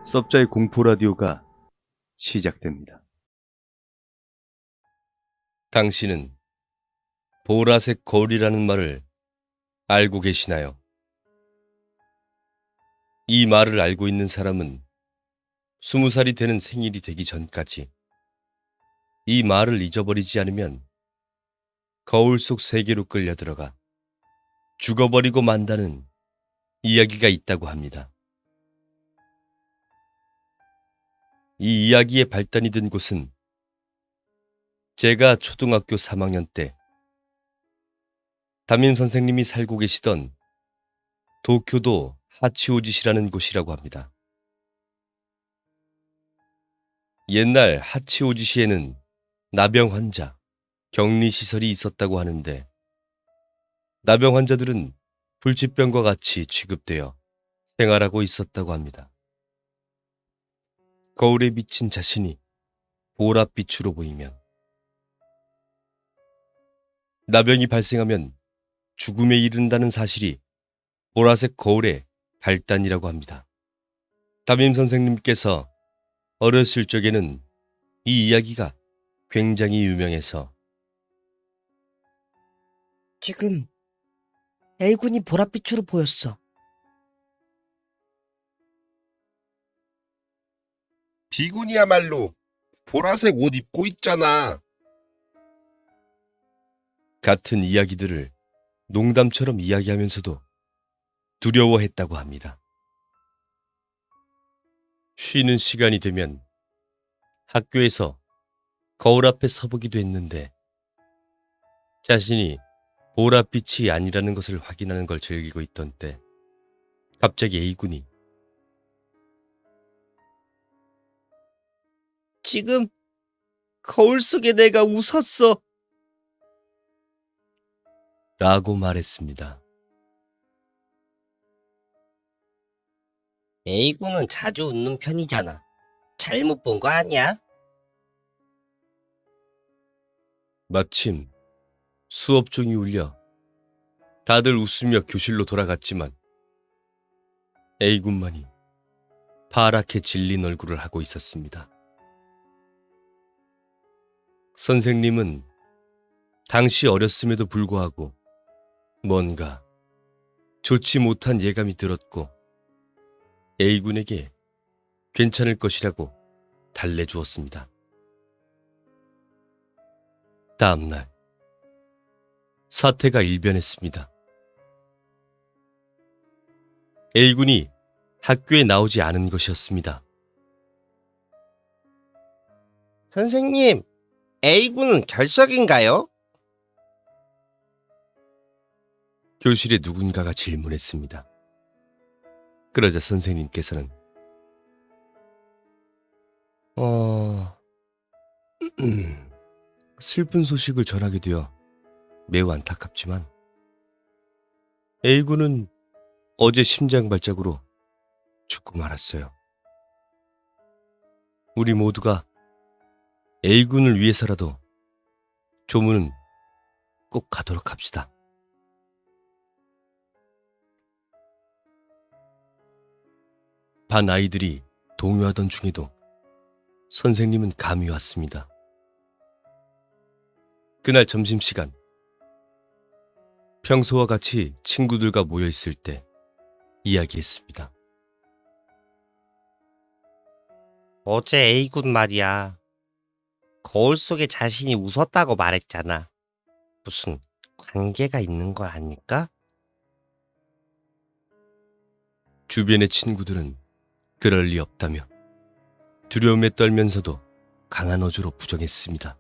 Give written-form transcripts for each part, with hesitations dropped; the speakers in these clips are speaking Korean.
섭자의 공포 라디오가 시작됩니다. 당신은 보라색 거울이라는 말을 알고 계시나요? 이 말을 알고 있는 사람은 20살이 되는 생일이 되기 전까지 이 말을 잊어버리지 않으면 거울 속 세계로 끌려들어가 죽어버리고 만다는 이야기가 있다고 합니다. 이 이야기의 발단이 된 곳은 제가 초등학교 3학년 때 담임 선생님이 살고 계시던 도쿄도 하치오지시라는 곳이라고 합니다. 옛날 하치오지시에는 나병 환자, 격리시설이 있었다고 하는데 나병 환자들은 불치병과 같이 취급되어 생활하고 있었다고 합니다. 거울에 비친 자신이 보랏빛으로 보이면 나병이 발생하면 죽음에 이른다는 사실이 보라색 거울의 발단이라고 합니다. 담임 선생님께서 어렸을 적에는 이 이야기가 굉장히 유명해서 지금 A군이 보랏빛으로 보였어. B군이야말로 보라색 옷 입고 있잖아. 같은 이야기들을 농담처럼 이야기하면서도 두려워했다고 합니다. 쉬는 시간이 되면 학교에서 거울 앞에 서보기도 했는데 자신이 보랏빛이 아니라는 것을 확인하는 걸 즐기고 있던 때 갑자기 A군이 지금 거울 속에 내가 웃었어. 라고 말했습니다. A군은 자주 웃는 편이잖아. 잘못 본 거 아니야? 마침 수업 종이 울려 다들 웃으며 교실로 돌아갔지만 A군만이 파랗게 질린 얼굴을 하고 있었습니다. 선생님은 당시 어렸음에도 불구하고 뭔가 좋지 못한 예감이 들었고 A군에게 괜찮을 것이라고 달래주었습니다. 다음날 사태가 일변했습니다. A군이 학교에 나오지 않은 것이었습니다. 선생님, A군은 결석인가요? 교실에 누군가가 질문했습니다. 그러자 선생님께서는 슬픈 소식을 전하게 되어 매우 안타깝지만 A군은 어제 심장 발작으로 죽고 말았어요. 우리 모두가 A군을 위해서라도 조문은 꼭 가도록 합시다. 반 아이들이 동요하던 중에도 선생님은 감이 왔습니다. 그날 점심시간 평소와 같이 친구들과 모여있을 때 이야기했습니다. 어제 A군 말이야. 거울 속에 자신이 웃었다고 말했잖아. 무슨 관계가 있는 거 아닐까? 주변의 친구들은 그럴 리 없다며 두려움에 떨면서도 강한 어조로 부정했습니다.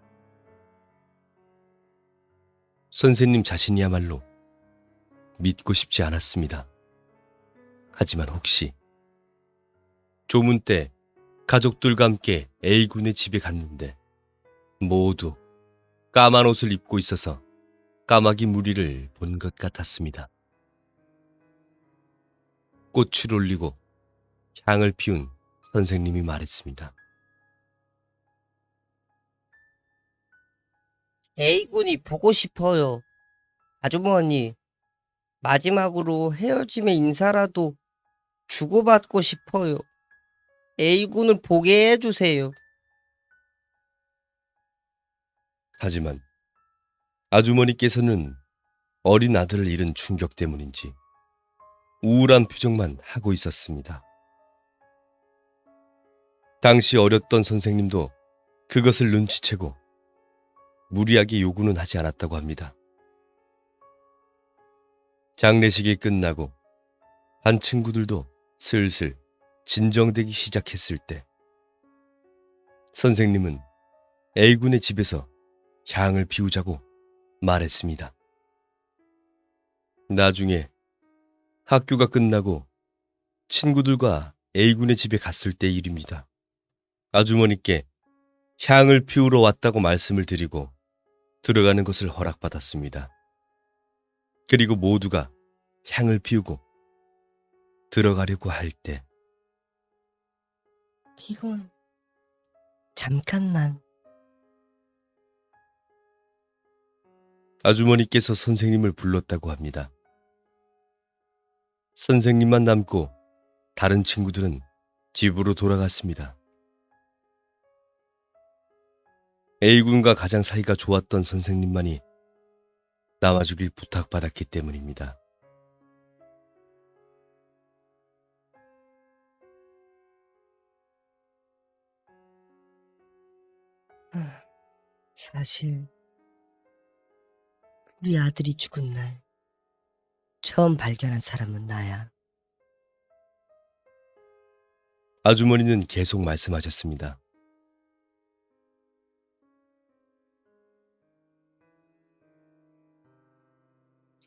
선생님 자신이야말로 믿고 싶지 않았습니다. 하지만 혹시 조문 때 가족들과 함께 A군의 집에 갔는데 모두 까만 옷을 입고 있어서 까마귀 무리를 본 것 같았습니다. 꽃을 올리고 향을 피운 선생님이 말했습니다. A군이 보고 싶어요. 아주머니, 마지막으로 헤어짐의 인사라도 주고받고 싶어요. A군을 보게 해주세요. 하지만 아주머니께서는 어린 아들을 잃은 충격 때문인지 우울한 표정만 하고 있었습니다. 당시 어렸던 선생님도 그것을 눈치채고 무리하게 요구는 하지 않았다고 합니다. 장례식이 끝나고 반 친구들도 슬슬 진정되기 시작했을 때 선생님은 A군의 집에서 향을 피우자고 말했습니다. 나중에 학교가 끝나고 친구들과 A군의 집에 갔을 때 일입니다. 아주머니께 향을 피우러 왔다고 말씀을 드리고 들어가는 것을 허락받았습니다. 그리고 모두가 향을 피우고 들어가려고 할 때 비군, 잠깐만. 아주머니께서 선생님을 불렀다고 합니다. 선생님만 남고 다른 친구들은 집으로 돌아갔습니다. A군과 가장 사이가 좋았던 선생님만이 남아주길 부탁받았기 때문입니다. 사실 우리 아들이 죽은 날 처음 발견한 사람은 나야. 아주머니는 계속 말씀하셨습니다.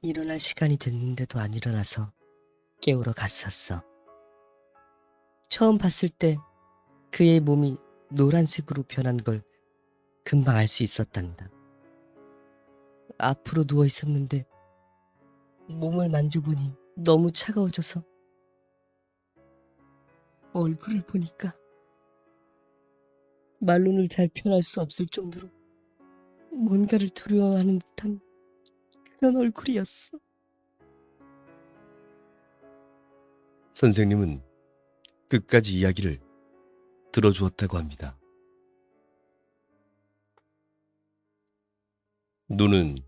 일어날 시간이 됐는데도 안 일어나서 깨우러 갔었어. 처음 봤을 때 그의 몸이 노란색으로 변한 걸 금방 알 수 있었단다. 앞으로 누워 있었는데 몸을 만져보니 너무 차가워져서 얼굴을 보니까 말로는 잘 표현할 수 없을 정도로 뭔가를 두려워하는 듯한 그런 얼굴이었어. 선생님은 끝까지 이야기를 들어주었다고 합니다. 눈은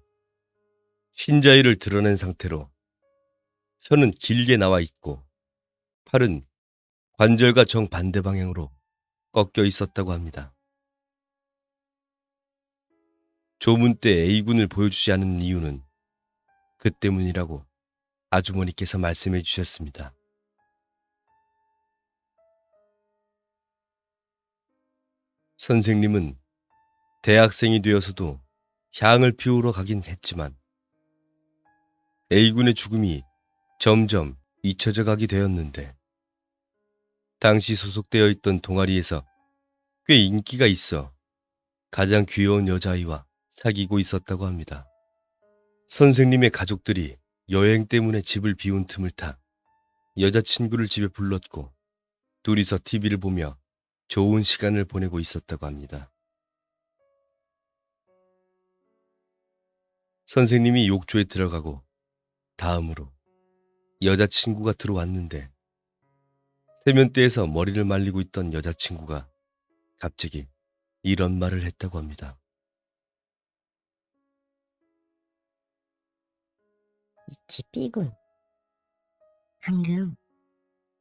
흰자위를 드러낸 상태로 혀는 길게 나와 있고 팔은 관절과 정반대 방향으로 꺾여 있었다고 합니다. 조문 때 A군을 보여주지 않은 이유는 그 때문이라고 아주머니께서 말씀해 주셨습니다. 선생님은 대학생이 되어서도 향을 피우러 가긴 했지만 A군의 죽음이 점점 잊혀져 가게 되었는데 당시 소속되어 있던 동아리에서 꽤 인기가 있어 가장 귀여운 여자아이와 사귀고 있었다고 합니다. 선생님의 가족들이 여행 때문에 집을 비운 틈을 타 여자친구를 집에 불렀고 둘이서 TV를 보며 좋은 시간을 보내고 있었다고 합니다. 선생님이 욕조에 들어가고 다음으로 여자친구가 들어왔는데 세면대에서 머리를 말리고 있던 여자친구가 갑자기 이런 말을 했다고 합니다. 있지, 삐군. 방금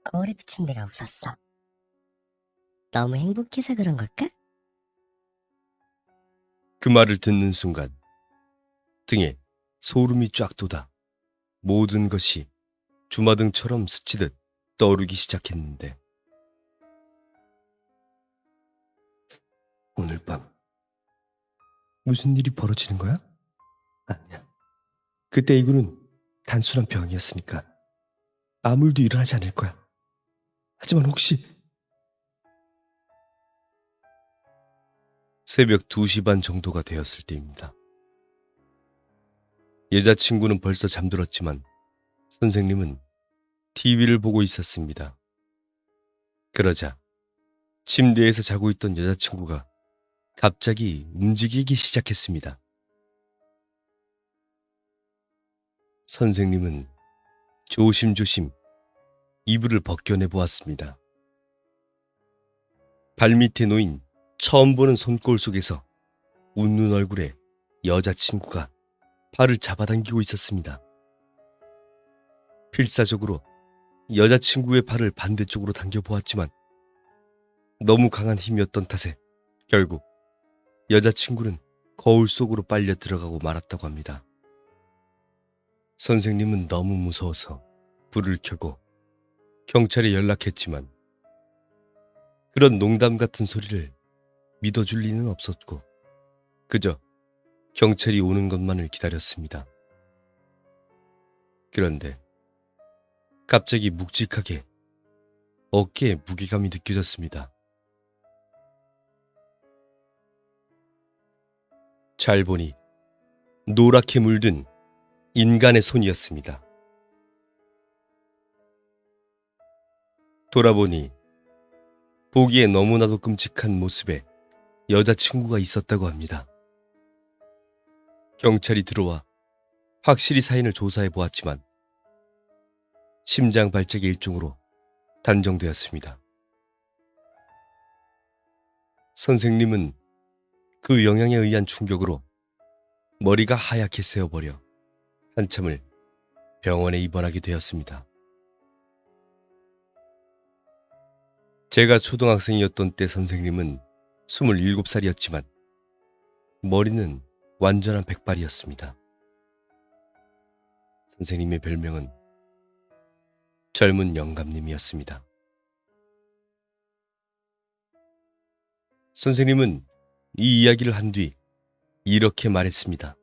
거울에 비친 내가 웃었어. 너무 행복해서 그런 걸까? 그 말을 듣는 순간 등에 소름이 쫙 돋아 모든 것이 주마등처럼 스치듯 떠오르기 시작했는데 오늘 밤 무슨 일이 벌어지는 거야? 아니야. 그때 이구는 단순한 병이었으니까 아무 일도 일어나지 않을 거야. 하지만 혹시 새벽 2시 반 정도가 되었을 때입니다. 여자친구는 벌써 잠들었지만 선생님은 TV를 보고 있었습니다. 그러자 침대에서 자고 있던 여자친구가 갑자기 움직이기 시작했습니다. 선생님은 조심조심 이불을 벗겨내 보았습니다. 발밑에 놓인 처음 보는 손거울 속에서 웃는 얼굴에 여자친구가 팔을 잡아당기고 있었습니다. 필사적으로 여자친구의 팔을 반대쪽으로 당겨보았지만 너무 강한 힘이었던 탓에 결국 여자친구는 거울 속으로 빨려 들어가고 말았다고 합니다. 선생님은 너무 무서워서 불을 켜고 경찰에 연락했지만 그런 농담 같은 소리를 믿어줄 리는 없었고 그저 경찰이 오는 것만을 기다렸습니다. 그런데 갑자기 묵직하게 어깨에 무게감이 느껴졌습니다. 잘 보니 노랗게 물든 인간의 손이었습니다. 돌아보니 보기에 너무나도 끔찍한 모습의 여자친구가 있었다고 합니다. 경찰이 들어와 확실히 사인을 조사해 보았지만 심장 발작의 일종으로 단정되었습니다. 선생님은 그 영향에 의한 충격으로 머리가 하얗게 새어버려 한참을 병원에 입원하게 되었습니다. 제가 초등학생이었던 때 선생님은 27살이었지만 머리는 완전한 백발이었습니다. 선생님의 별명은 젊은 영감님이었습니다. 선생님은 이 이야기를 한 뒤 이렇게 말했습니다.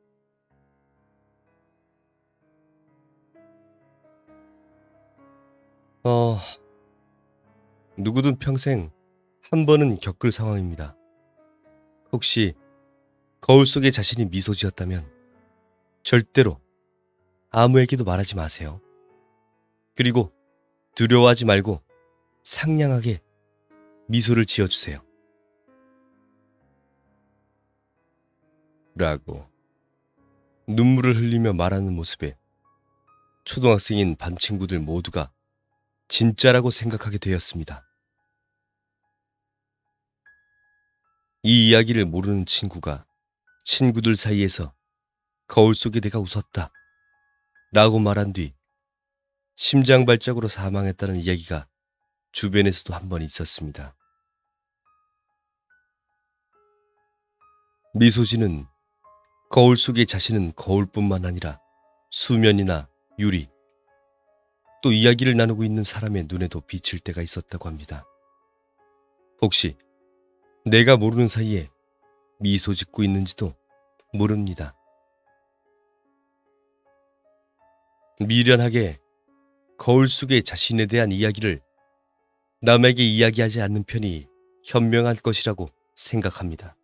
누구든 평생 한 번은 겪을 상황입니다. 혹시 거울 속에 자신이 미소 지었다면 절대로 아무에게도 말하지 마세요. 그리고 두려워하지 말고 상냥하게 미소를 지어주세요. 라고 눈물을 흘리며 말하는 모습에 초등학생인 반 친구들 모두가 진짜라고 생각하게 되었습니다. 이 이야기를 모르는 친구가 친구들 사이에서 거울 속에 내가 웃었다 라고 말한 뒤 심장 발작으로 사망했다는 이야기가 주변에서도 한 번 있었습니다. 미소지는 거울 속의 자신은 거울뿐만 아니라 수면이나 유리, 또 이야기를 나누고 있는 사람의 눈에도 비칠 때가 있었다고 합니다. 혹시 내가 모르는 사이에 미소 짓고 있는지도 모릅니다. 미련하게 거울 속의 자신에 대한 이야기를 남에게 이야기하지 않는 편이 현명할 것이라고 생각합니다.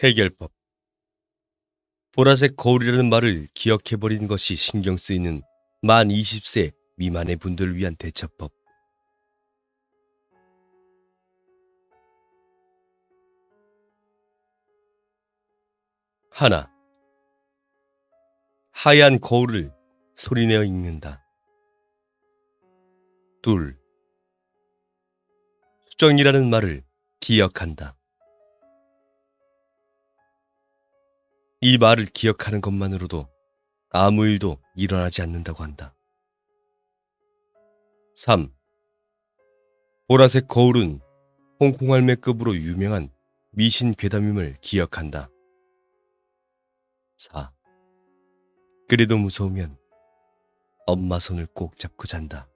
해결법. 보라색 거울이라는 말을 기억해버리는 것이 신경 쓰이는 만 20세 미만의 분들을 위한 대처법. 하나. 하얀 거울을 소리내어 읽는다. 둘. 수정이라는 말을 기억한다. 이 말을 기억하는 것만으로도 아무 일도 일어나지 않는다고 한다. 3. 보라색 거울은 홍콩할매급으로 유명한 미신 괴담임을 기억한다. 4. 그래도 무서우면 엄마 손을 꼭 잡고 잔다.